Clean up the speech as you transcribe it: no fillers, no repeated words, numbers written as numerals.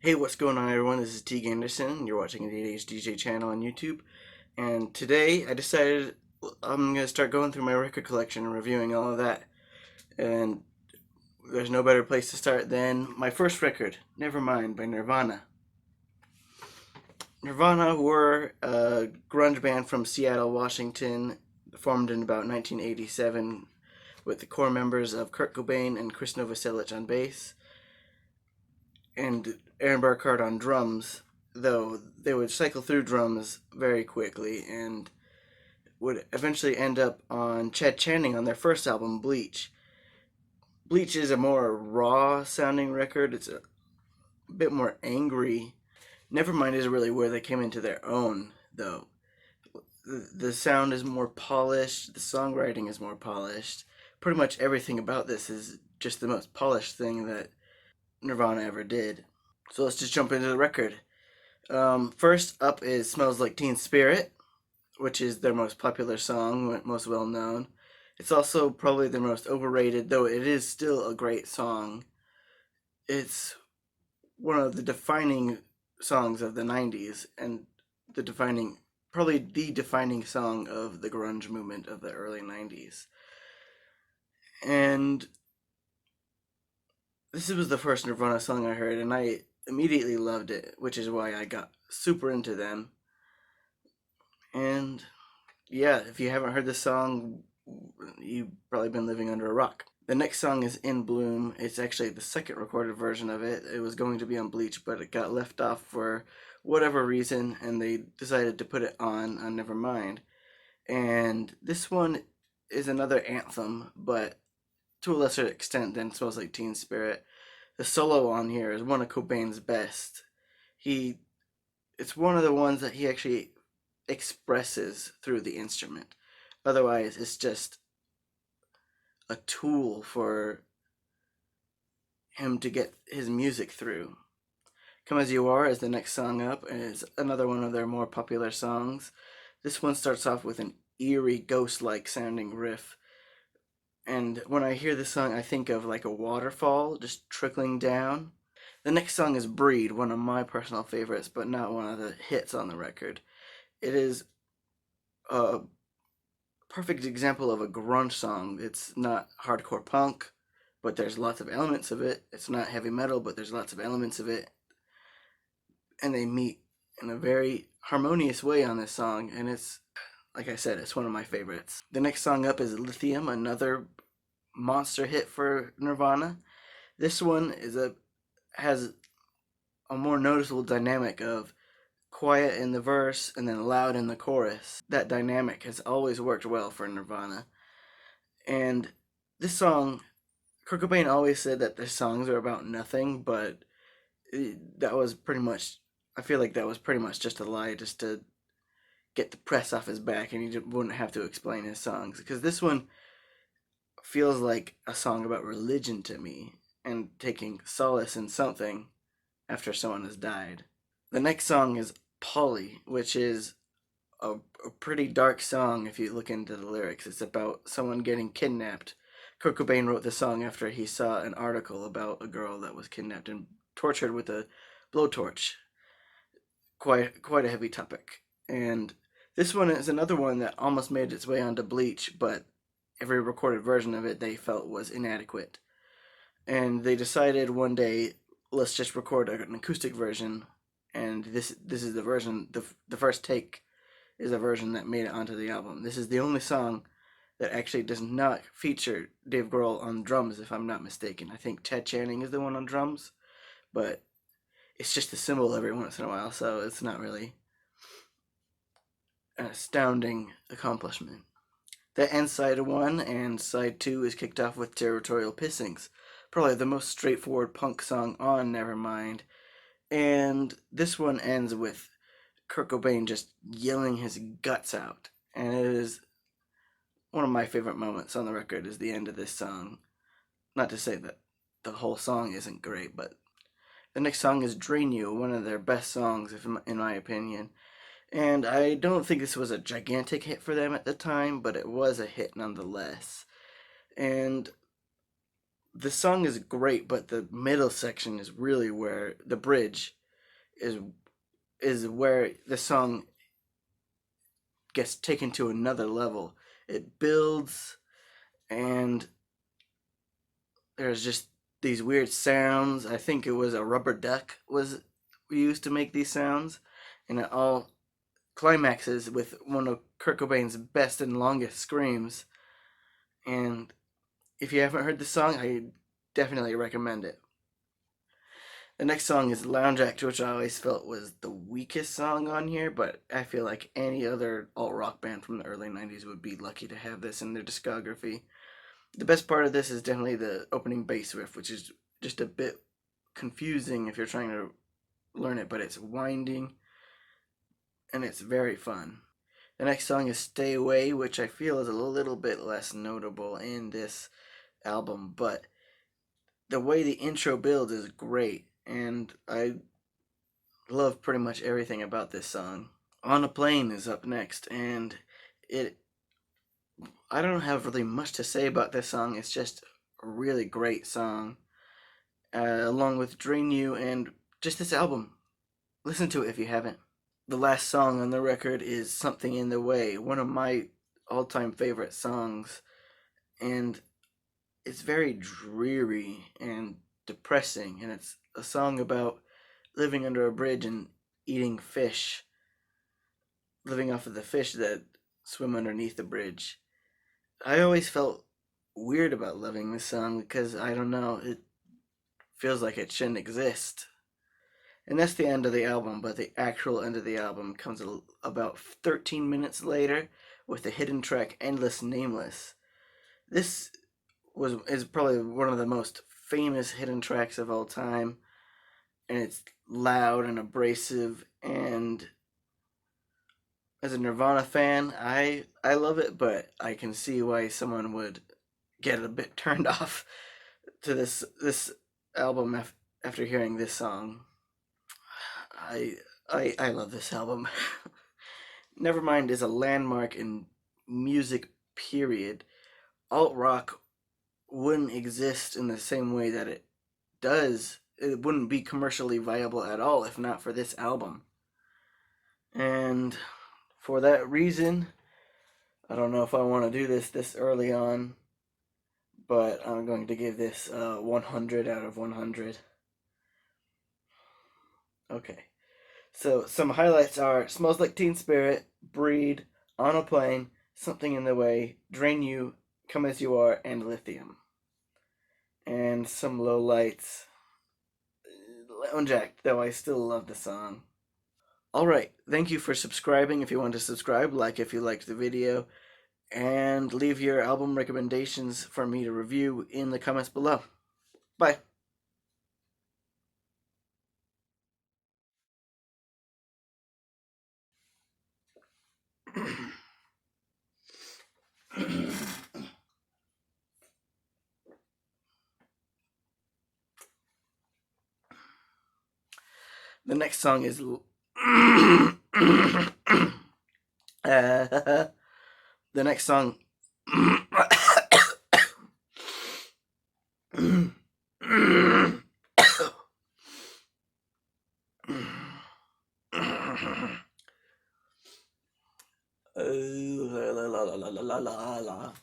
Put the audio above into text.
Hey, what's going on, everyone? This is Teague Anderson. You're watching the Age DJ channel on YouTube. And today I decided I'm going to start going through my record collection and reviewing all of that. And there's no better place to start than my first record, Nevermind by Nirvana. Nirvana were a grunge band from Seattle, Washington, formed in about 1987 with the core members of Kurt Cobain and Chris Novoselic on bass and Aaron Burkhardt on drums, though they would cycle through drums very quickly and would eventually end up on Chad Channing on their first album, Bleach. Bleach is a more raw sounding record, it's a bit more angry. Nevermind is really where they came into their own, though. The sound is more polished, the songwriting is more polished. Pretty much everything about this is just the most polished thing that Nirvana ever did. So let's just jump into the record. First up is Smells Like Teen Spirit, which is their most popular song, most well known. It's also probably their most overrated, though it is still a great song. It's one of the defining songs of the 90s and probably the defining song of the grunge movement of the early 90s. And this was the first Nirvana song I heard, and I immediately loved it, which is why I got super into them. And yeah, if you haven't heard this song, you've probably been living under a rock. The next song is In Bloom. It's actually the second recorded version of it. It was going to be on Bleach, but it got left off for whatever reason, and they decided to put it on Nevermind. And this one is another anthem, but to a lesser extent than Smells Like Teen Spirit. The solo on here is one of Cobain's best. It's one of the ones that he actually expresses through the instrument. Otherwise, it's just a tool for him to get his music through. Come As You Are is the next song up, and is another one of their more popular songs. This one starts off with an eerie, ghost-like sounding riff. And when I hear this song, I think of like a waterfall just trickling down. The next song is Breed, one of my personal favorites, but not one of the hits on the record. It is a perfect example of a grunge song. It's not hardcore punk, but there's lots of elements of it. It's not heavy metal, but there's lots of elements of it. And they meet in a very harmonious way on this song, and it's, like I said, it's one of my favorites. The next song up is Lithium, another monster hit for Nirvana. This one has a more noticeable dynamic of quiet in the verse and then loud in the chorus. That dynamic has always worked well for Nirvana. And this song, Kurt Cobain always said that their songs are about nothing, but that was pretty much, I feel like that was pretty much just a lie just to get the press off his back and he wouldn't have to explain his songs. Because this one feels like a song about religion to me and taking solace in something after someone has died. The next song is Polly, which is a pretty dark song if you look into the lyrics. It's about someone getting kidnapped. Kurt Cobain wrote the song after he saw an article about a girl that was kidnapped and tortured with a blowtorch. Quite a heavy topic. And this one is another one that almost made its way onto Bleach, but every recorded version of it they felt was inadequate. And they decided one day, let's just record an acoustic version. And this is the version. The first take is a version that made it onto the album. This is the only song that actually does not feature Dave Grohl on drums, if I'm not mistaken. I think Chad Channing is the one on drums, but it's just a cymbal every once in a while, so it's not really an astounding accomplishment. The end side 1 and side 2 is kicked off with Territorial Pissings, probably the most straightforward punk song on Nevermind. And this one ends with Kurt Cobain just yelling his guts out. And it is one of my favorite moments on the record is the end of this song. Not to say that the whole song isn't great, but the next song is Drain You, one of their best songs, in my opinion. And I don't think this was a gigantic hit for them at the time, but it was a hit nonetheless. And The song is great, but the middle section is really where the bridge is where the song gets taken to another level. It builds, and there's just these weird sounds. I think it was a rubber duck was used to make these sounds, and it all climaxes with one of Kurt Cobain's best and longest screams. And if you haven't heard the song, I definitely recommend it. The next song is Lounge Act, which I always felt was the weakest song on here, but I feel like any other alt rock band from the early 90s would be lucky to have this in their discography. The best part of this is definitely the opening bass riff, which is just a bit confusing if you're trying to learn it, but it's winding and it's very fun. The next song is Stay Away, which I feel is a little bit less notable in this album, but the way the intro builds is great, and I love pretty much everything about this song. On a Plane is up next, and it I don't have really much to say about this song. It's just a really great song, along with Drain You and just this album. Listen to it if you haven't. The last song on the record is Something in the Way, one of my all-time favorite songs, and it's very dreary and depressing, and it's a song about living under a bridge and eating fish, living off of the fish that swim underneath the bridge. I always felt weird about loving this song because I don't know, it feels like it shouldn't exist. And that's the end of the album, but the actual end of the album comes about 13 minutes later with the hidden track Endless Nameless. This is probably one of the most famous hidden tracks of all time, and it's loud and abrasive, and as a Nirvana fan, I love it, but I can see why someone would get a bit turned off to this album after hearing this song. I I love this album. Nevermind is a landmark in music. Period. Alt rock wouldn't exist in the same way that it does. It wouldn't be commercially viable at all if not for this album. And for that reason, I don't know if I want to do this early on, but I'm going to give this 100 out of 100. Okay. So some highlights are Smells Like Teen Spirit, Breed, On a Plane, Something in the Way, Drain You, Come As You Are, and Lithium. And some low lights. Lounge Act, though I still love the song. Alright, thank you for subscribing if you want to subscribe, like if you liked the video, and leave your album recommendations for me to review in the comments below. Bye. The next song is the next song la la la la la la la.